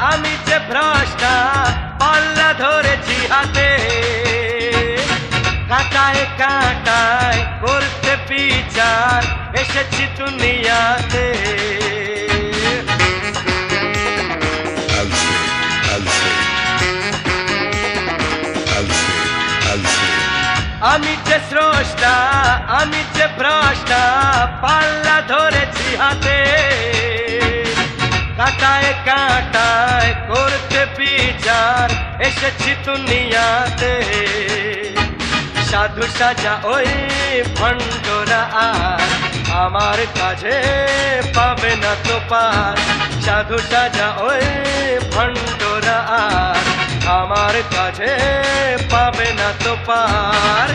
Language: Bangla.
আমি যে ভ্রষ্টা পাল্লা ধরেছি হাতে কাটায় কাটায় করতে বিচার এসেছি দুনিয়াতে আমি যে স্রষ্টা আমি যে ভ্রষ্টা পাল্লা ধরেছি হাতে কাটায় কাটায় করতে বিচার এসেছি দুনিয়াতে সাধু সাজা ওই ভণ্ডরা আর আমার কাছে পাবে না তো পার সাধু সাজা ওই ভণ্ডরা আর আমার কাছে পাবে না তো পার